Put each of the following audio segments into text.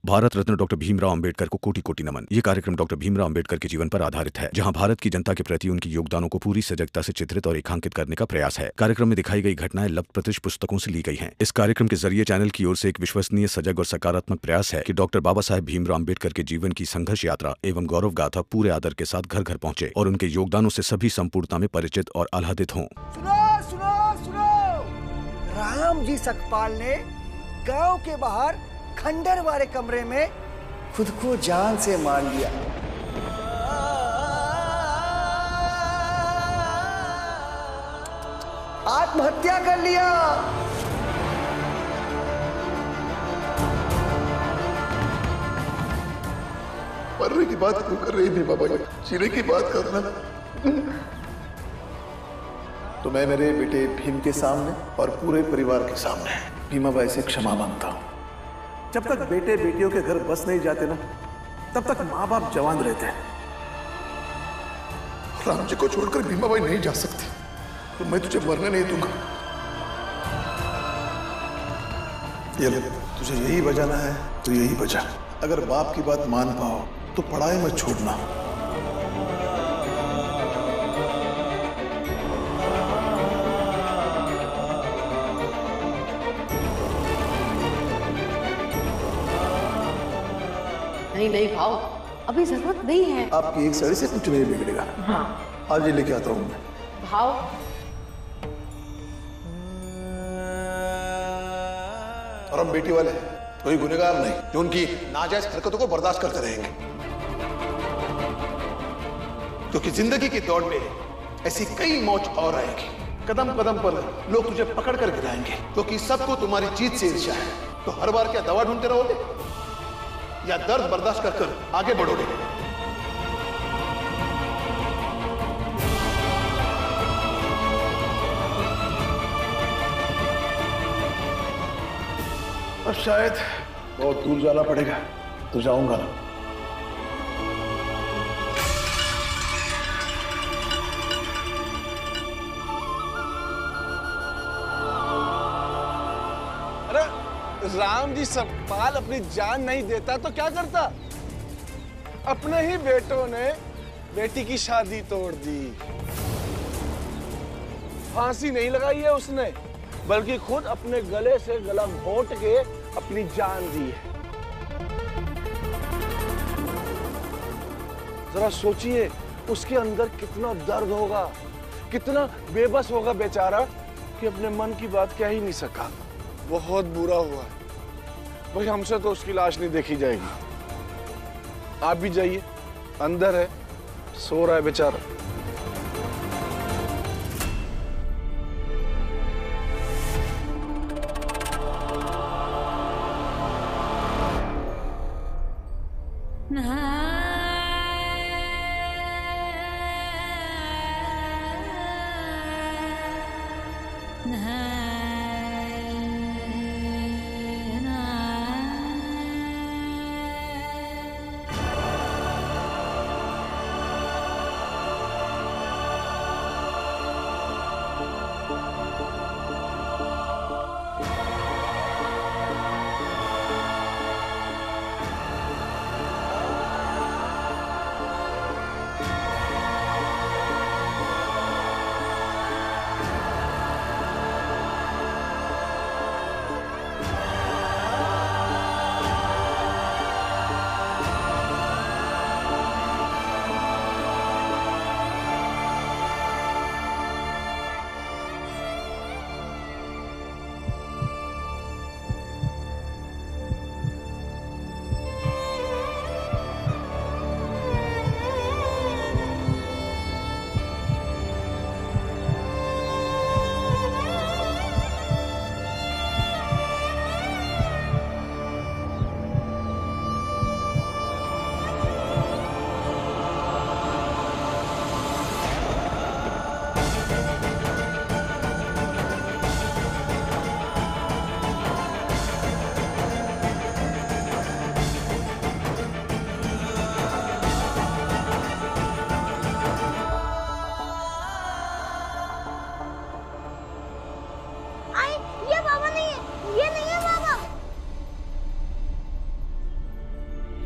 Bharat Ratna doctor Bhimrao Ambedkar को कोटि कोटि नमन। ये कार्यक्रम डॉक्टर भीमराव अंबेडकर के जीवन पर आधारित है, जहां भारत की जनता के प्रति उनके योगदानों को पूरी सजगता से चित्रित और रेखांकित करने का प्रयास है। कार्यक्रम में दिखाई गई घटनाएं लब्ध प्रतिष्ठ पुस्तकों से ली गई हैं। इस कार्यक्रम के जरिए चैनल की ओर से एक विश्वसनीय, सजग और सकारात्मक प्रयास है कि डॉक्टर बाबा साहेब भीमराव अंबेडकर के जीवन की संघर्ष यात्रा एवं गौरव गाथा पूरे आदर के साथ घर घर पहुंचे और उनके योगदानों से सभी संपूर्णता में परिचित और आह्लादित हों। सुनो सुनो सुनो, राम जी सकपाल ने गांव के बाहर खंडर वाले कमरे में खुद को जान से मार लिया। आत्महत्या कर लिया। मरने की बात क्यों कर रही थी बाबा? जीने की बात करना। तो मैं मेरे बेटे भीम के सामने और पूरे परिवार के सामने भीमाबाई से क्षमा मांगता हूं। जब तक बेटे बेटियों के घर बस नहीं जाते ना, तब तक माँ बाप जवान रहते हैं। राम जी को छोड़कर भीमाबाई नहीं जा सकती, तो मैं तुझे मरने नहीं दूंगा। ये ले, तुझे यही बजाना है तो यही बजा। अगर बाप की बात मान पाओ तो पढ़ाई मत छोड़ना। नहीं नहीं भाव, अभी जरूरत नहीं है। आपकी एक साड़ी से कुछ नहीं बिगड़ेगा। हाँ। आज ये लेके आता हूँ मैं। भाव, और हम बेटी वाले कोई गुनहगार नहीं जो उनकी नाजायज हरकतों को बर्दाश्त करते रहेंगे, क्योंकि जिंदगी की दौड़ में ऐसी कई मौज और आएगी। कदम कदम पर लोग तुझे पकड़ कर गिराएंगे, क्योंकि सबको तुम्हारी जीत से ईर्ष्या है। तो हर बार क्या दवा ढूंढते रहोगे या दर्द बर्दाश्त कर आगे बढ़ोगे? अब शायद बहुत दूर जाना पड़ेगा, तो जाऊंगा ना। अरे राम जी सकपाल अपनी जान नहीं देता तो क्या करता? अपने ही बेटों ने बेटी की शादी तोड़ दी। फांसी नहीं लगाई है उसने, बल्कि खुद अपने गले से गला घोंट के अपनी जान दी है। जरा सोचिए उसके अंदर कितना दर्द होगा, कितना बेबस होगा बेचारा कि अपने मन की बात कह ही नहीं सका। बहुत बुरा हुआ। भाई हमसे तो उसकी लाश नहीं देखी जाएगी। आप भी जाइए, अंदर है, सो रहा है बेचारा।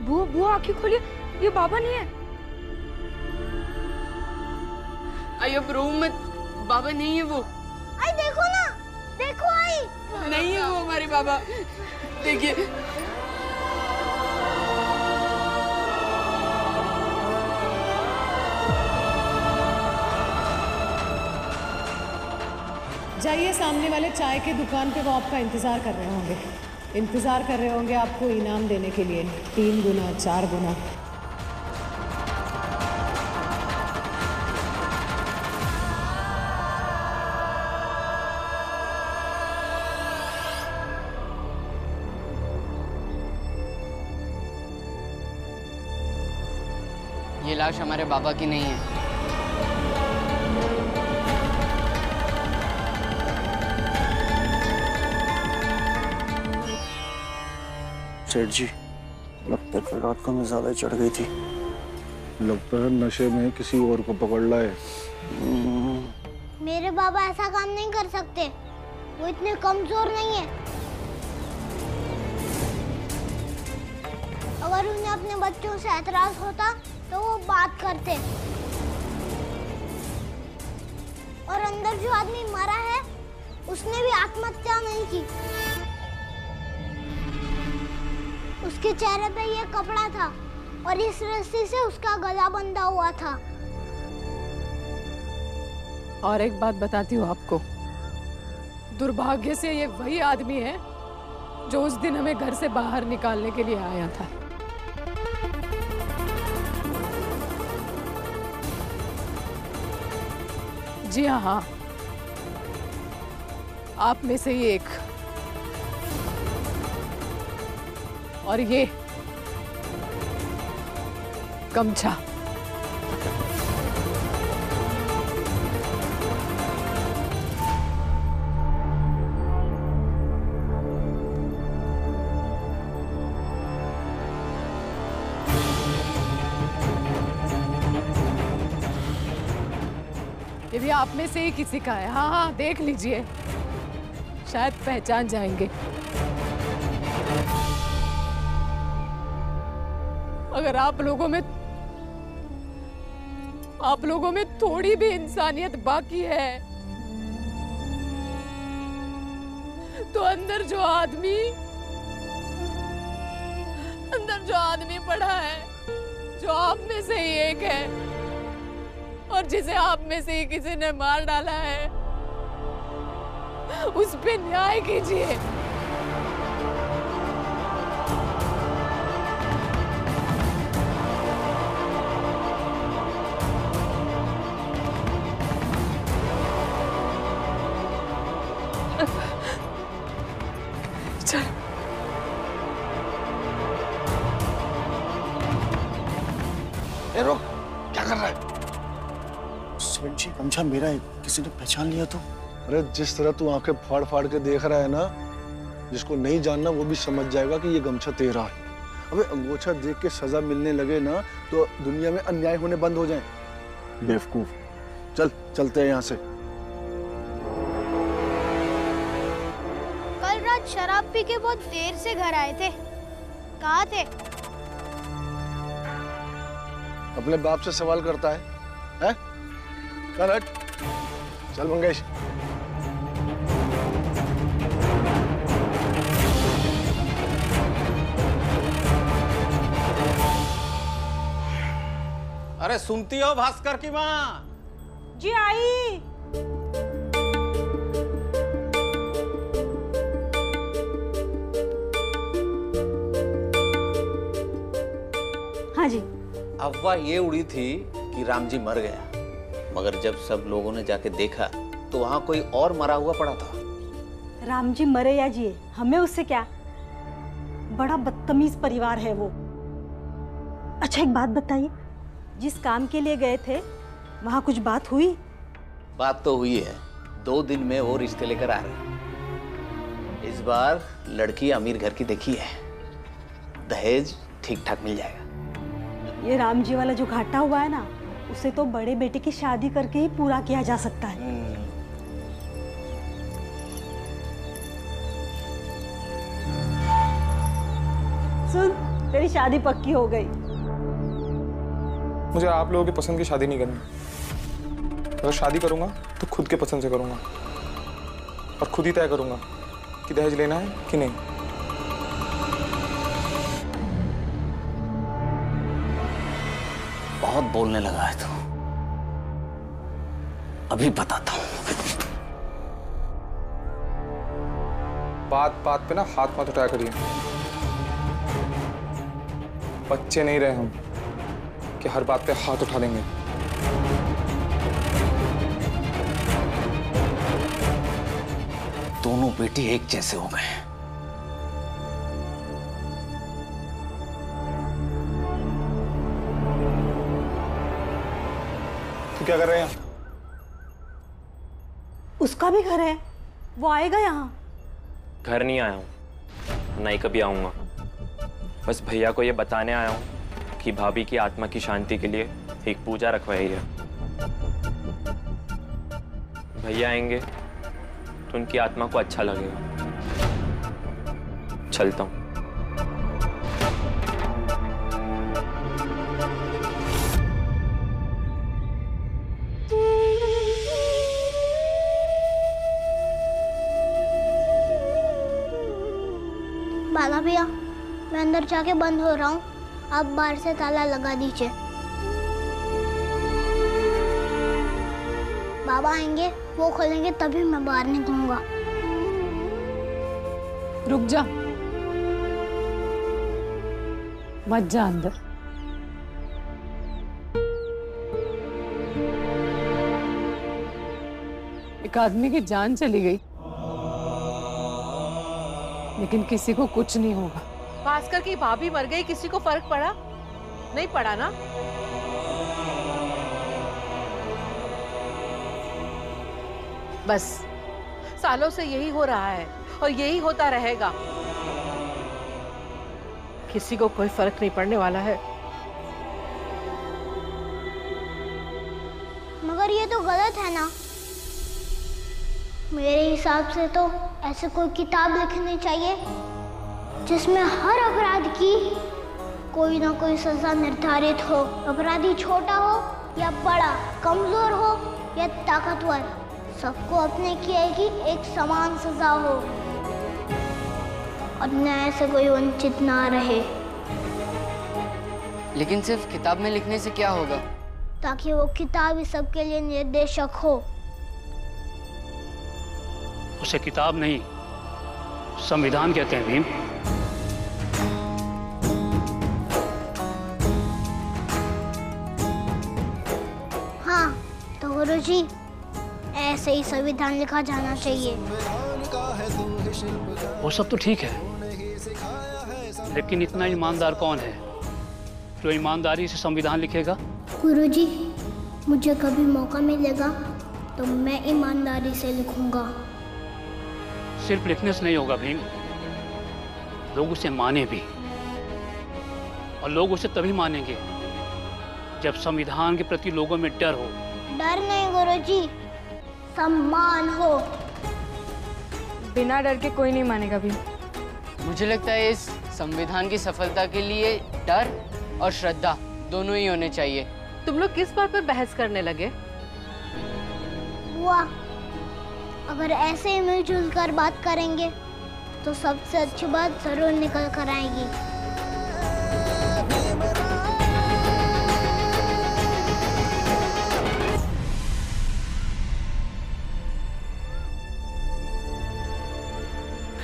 बुआ आंखें खोलिए, ये बाबा नहीं है। आई अब रो मत, बाबा नहीं है वो। आई देखो ना, देखो आई। नहीं है वो हमारे बाबा, देखिए। जाइए, सामने वाले चाय की दुकान पे वो आपका इंतजार कर रहे होंगे। इंतजार कर रहे होंगे आपको इनाम देने के लिए, 3 गुना 4 गुना। ये लाश हमारे बाबा की नहीं है। सेठ जी, लगता है रात को हमें ज्यादा चढ़ गई थी। लगता है नशे में किसी और को पकड़ लाए। मेरे बाबा ऐसा काम नहीं कर सकते, वो इतने कमजोर नहीं है। अगर उन्हें अपने बच्चों से ऐतराज होता तो वो बात करते। और अंदर जो आदमी मरा है उसने भी आत्महत्या नहीं की। उसके चेहरे पे ये कपड़ा था और इस रस्सी से उसका गला बंधा हुआ था। और एक बात बताती हूँ आपको, दुर्भाग्य से ये वही आदमी है जो उस दिन हमें घर से बाहर निकालने के लिए आया था। जी हाँ, आप में से ही एक। और ये गमछा। ये भी आप में से ही किसी का है। हाँ हाँ, देख लीजिए, शायद पहचान जाएंगे। अगर आप लोगों में थोड़ी भी इंसानियत बाकी है तो अंदर जो आदमी पड़ा है, जो आप में से ही एक है और जिसे आप में से ही किसी ने मार डाला है, उस पे न्याय कीजिए। चल। ए रुक, क्या कर रहा है? सेठ जी, गमछा मेरा है, किसी ने पहचान लिया तो? अरे जिस तरह तू आंखें फाड़ फाड़ के देख रहा है ना, जिसको नहीं जानना वो भी समझ जाएगा कि ये गमछा तेरा है। अबे अंगोछा देख के सजा मिलने लगे ना तो दुनिया में अन्याय होने बंद हो जाए। बेवकूफ। चल, चलते हैं यहाँ से। कल रात शराब पी के बहुत देर से घर आए थे, कहाँ थे? अपने बाप से सवाल करता है, हैं? चल हट, चल मंगेश। अरे सुनती हो भास्कर की माँ? जी आई। हाँ जी। अफवाह ये उड़ी थी कि राम जी मर गया, मगर जब सब लोगों ने जाके देखा तो वहां कोई और मरा हुआ पड़ा था। राम जी मरे या जिए, हमें उससे क्या? बड़ा बदतमीज परिवार है वो। अच्छा एक बात बताइए, जिस काम के लिए गए थे वहां कुछ बात हुई? बात तो हुई है, 2 दिन में वो रिश्ते लेकर आ रहे हैं। इस बार लड़की अमीर घर की देखी है, दहेज ठीक ठाक मिल जाएगा। ये राम जी वाला जो घाटा हुआ है ना, उसे तो बड़े बेटे की शादी करके ही पूरा किया जा सकता है। सुन, तेरी शादी पक्की हो गई। मुझे आप लोगों की पसंद की शादी नहीं करनी। अगर शादी करूंगा तो खुद के पसंद से करूंगा और खुद ही तय करूंगा कि दहेज लेना है कि नहीं। बहुत बोलने लगा है तू, अभी बताता हूं। बात बात पे ना हाथ मत उठाया करिए। बच्चे नहीं रहे हम कि हर बात पे हाथ उठा देंगे। दोनों बेटी एक जैसे हो गए। तो क्या कर रहे हैं? उसका भी घर है, वो आएगा यहाँ? घर नहीं आया हूँ, ना ही कभी आऊंगा। बस भैया को ये बताने आया हूँ कि भाभी की आत्मा की शांति के लिए एक पूजा रखवाई है। भैया आएंगे तो उनकी आत्मा को अच्छा लगेगा। चलता हूँ। बाला भैया, मैं अंदर जाके बंद हो रहा हूँ, आप बाहर से ताला लगा दीजिए। बाबा आएंगे, वो खोलेंगे तभी मैं बाहर निकलूंगा। रुक जा, मत जा अंदर। एक आदमी की जान चली गई, लेकिन किसी को कुछ नहीं होगा। भास्कर की भाभी मर गई, किसी को फर्क पड़ा? नहीं पड़ा ना। बस सालों से यही हो रहा है और यही होता रहेगा। किसी को कोई फर्क नहीं पड़ने वाला है। मगर ये तो गलत है ना। मेरे हिसाब से तो ऐसे कोई किताब लिखनी चाहिए जिसमें हर अपराध की कोई ना कोई सजा निर्धारित हो। अपराधी छोटा हो या बड़ा, कमजोर हो या ताकतवर, सबको अपने किए की एक समान सजा हो और न्याय से कोई वंचित ना रहे। लेकिन सिर्फ किताब में लिखने से क्या होगा? ताकि वो किताब इस सबके लिए निर्देशक हो। उसे किताब नहीं, संविधान कहते हैं भीम। हाँ तो गुरुजी, ऐसे ही संविधान लिखा जाना चाहिए। वो सब तो ठीक है, लेकिन इतना ईमानदार कौन है जो ईमानदारी से संविधान लिखेगा? गुरुजी, मुझे कभी मौका मिलेगा तो मैं ईमानदारी से लिखूंगा। सिर्फ लिखने से नहीं होगा भीम, लोग उसे माने भी, और लोग उसे तभी मानेंगे जब संविधान के प्रति लोगों में डर हो। डर नहीं गुरुजी, सम्मान हो। बिना डर के कोई नहीं मानेगा भी। मुझे लगता है इस संविधान की सफलता के लिए डर और श्रद्धा दोनों ही होने चाहिए। तुम लोग किस बात पर बहस करने लगे? वाह, अगर ऐसे ही मिलजुल कर बात करेंगे तो सबसे अच्छी बात जरूर निकल कर आएगी।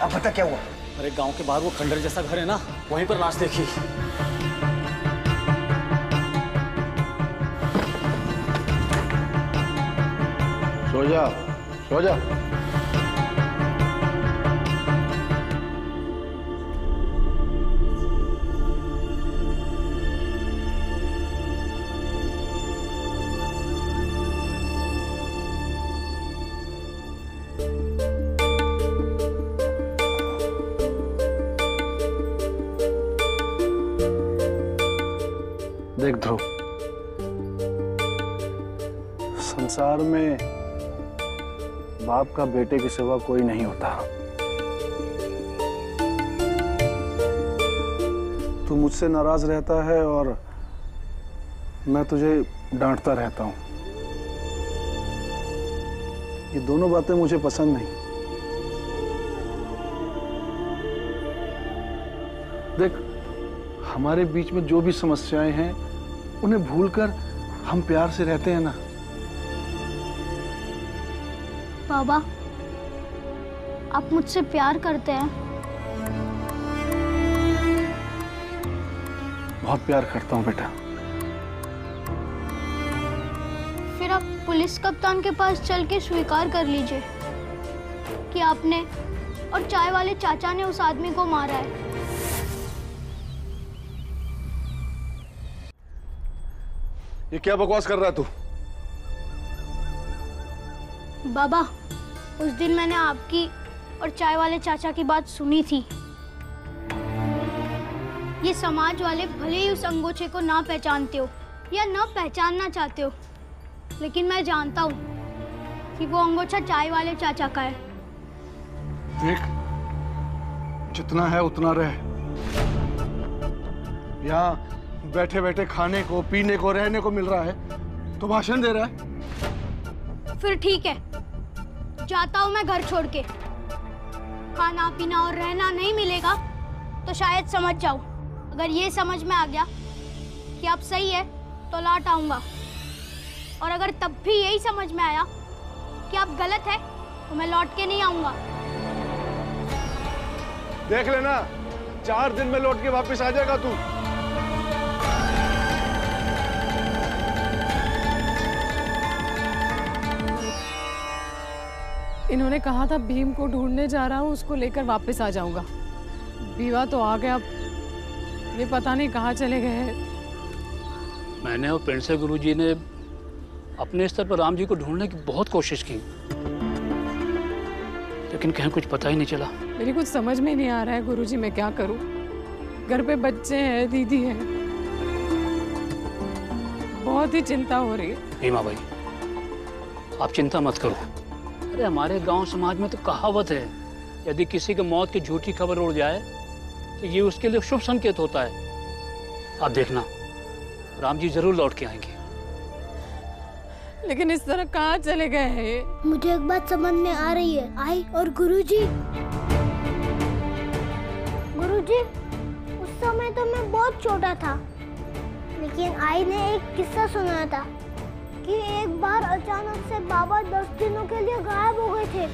अब बता क्या हुआ? अरे गांव के बाहर वो खंडर जैसा घर है ना, वहीं पर लाश देखी। सो जा, सो जा। देख ध्रुव, संसार में बाप का बेटे के सिवा कोई नहीं होता। तू तू मुझसे नाराज रहता है और मैं तुझे डांटता रहता हूँ। ये दोनों बातें मुझे पसंद नहीं। देख, हमारे बीच में जो भी समस्याएं हैं उन्हें भूलकर हम प्यार से रहते हैं ना। बाबा, आप मुझसे प्यार करते हैं? बहुत प्यार करता हूँ बेटा। फिर आप पुलिस कप्तान के पास चल के स्वीकार कर लीजिए कि आपने और चाय वाले चाचा ने उस आदमी को मारा है। ये क्या बकवास कर रहा है तू? बाबा, उस दिन मैंने आपकी और चाय वाले चाचा की बात सुनी थी। ये समाज वाले भले ही उस अंगोछे को ना पहचानते हो या ना पहचानना चाहते हो, लेकिन मैं जानता हूँ कि वो अंगोछा चाय वाले चाचा का है। देख, जितना है उतना रहे। यहाँ बैठे बैठे खाने को, पीने को, रहने को मिल रहा है तो भाषण दे रहा है। फिर ठीक है, जाता हूँ मैं घर छोड़ के। खाना पीना और रहना नहीं मिलेगा तो शायद समझ जाओ। अगर ये समझ में आ गया कि आप सही है तो लौट आऊंगा, और अगर तब भी यही समझ में आया कि आप गलत है तो मैं लौट के नहीं आऊंगा। देख लेना, 4 दिन में लौट के वापस आ जाएगा तू। इन्होंने कहा था भीम को ढूंढने जा रहा हूँ, उसको लेकर वापस आ जाऊंगा। बीवा तो आ गया, ये पता नहीं कहाँ चले गए हैं। मैंने और पेंडसे गुरुजी ने अपने स्तर पर राम जी को ढूंढने की बहुत कोशिश की, लेकिन कहीं कुछ पता ही नहीं चला। मेरी कुछ समझ में नहीं आ रहा है गुरुजी, मैं क्या करूं? घर पे बच्चे हैं, दीदी है, बहुत ही चिंता हो रही है। भीमा भाई, आप चिंता मत करो। अरे हमारे गांव समाज में तो कहावत है, यदि किसी के मौत की झूठी खबर उड़ जाए तो ये उसके लिए शुभ संकेत होता है। आप देखना, राम जी जरूर लौट के आएंगे। लेकिन इस तरह कहाँ चले गए हैं? मुझे एक बात समझ में आ रही है, आई और गुरुजी। गुरुजी, उस समय तो मैं बहुत छोटा था, लेकिन आई ने एक किस्सा सुनाया था कि एक बार अचानक से बाबा 10 दिनों के लिए गायब हो गए थे।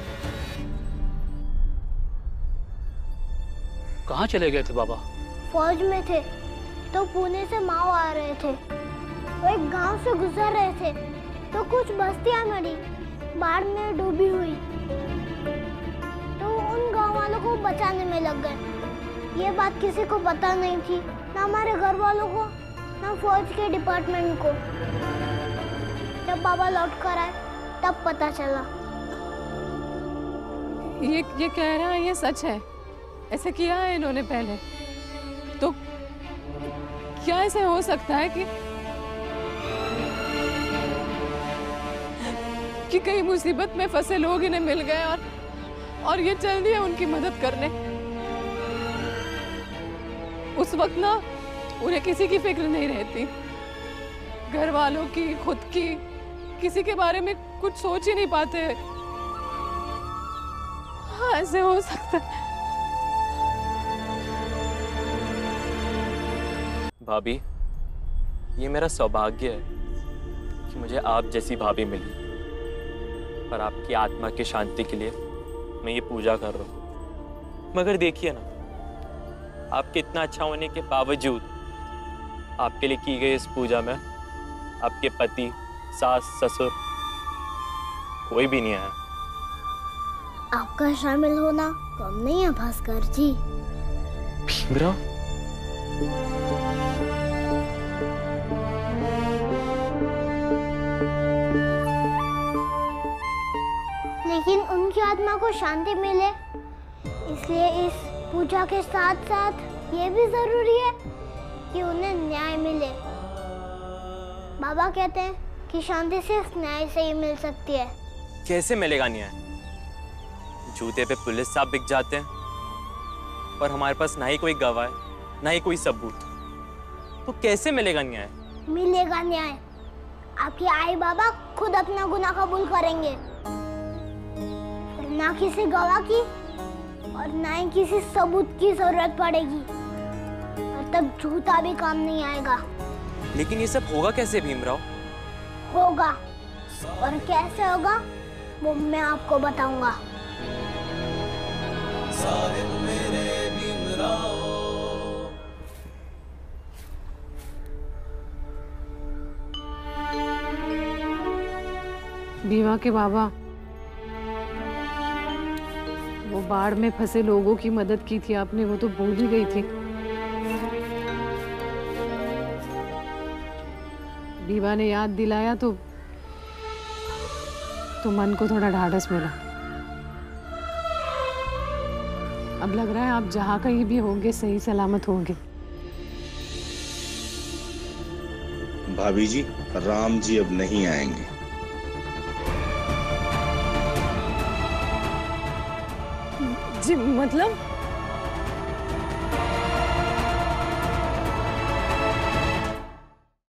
कहाँ चले गए थे बाबा? फौज में थे, तो पुणे से माओ आ रहे थे। वो एक गांव से गुजर रहे थे तो कुछ बस्तियां मरी, बाढ़ में डूबी हुई, तो उन गांव वालों को बचाने में लग गए। ये बात किसी को पता नहीं थी, ना हमारे घर वालों को, ना फौज के डिपार्टमेंट को। जब बाबा लौट कर आए तब पता चला। ये कह रहा है ये सच है? ऐसे किया है इन्होंने पहले? तो क्या ऐसे हो सकता है कि कई मुसीबत में फंसे लोग इन्हें मिल गए और ये चल दिए उनकी मदद करने? उस वक्त ना उन्हें किसी की फिक्र नहीं रहती, घर वालों की, खुद की, किसी के बारे में कुछ सोच ही नहीं पाते। हाँ, ऐसे हो सकता है। भाभी, ये मेरा सौभाग्य है कि मुझे आप जैसी भाभी मिली, पर आपकी आत्मा की शांति के लिए मैं ये पूजा कर रहा हूँ। मगर देखिए ना, आपके इतना अच्छा होने के बावजूद आपके लिए की गई इस पूजा में आपके पति, सास, ससुर कोई भी नहीं आया। आपका शामिल होना कम नहीं है भास्कर जी। भीमराव, लेकिन उनकी आत्मा को शांति मिले, इसलिए इस पूजा के साथ साथ ये भी जरूरी है कि उन्हें न्याय मिले। बाबा कहते हैं कि शांति सिर्फ न्याय से ही मिल सकती है। कैसे मिलेगा न्याय? जूते पे पुलिस साहब बिक जाते हैं और हमारे पास ना ही कोई गवाह है, ना ही कोई सबूत। तो कैसे मिलेगा न्याय? मिलेगा न्याय। आपके आई बाबा खुद अपना गुनाह कबूल करेंगे, फिर ना किसी गवाह की और ना ही किसी सबूत की जरूरत पड़ेगी, और तब झूठा भी काम नहीं आएगा। लेकिन ये सब होगा कैसे भीमराव? होगा, और कैसे होगा वो मैं आपको बताऊंगा। भीमा के बाबा, वो बाढ़ में फंसे लोगों की मदद की थी आपने, वो तो भूल ही गई थी। भीमा ने याद दिलाया तो मन को थोड़ा ढाढ़स मिला। अब लग रहा है आप जहाँ कहीं भी होंगे सही सलामत होंगे। भाभी जी, राम जी अब नहीं आएंगे। जी मतलब?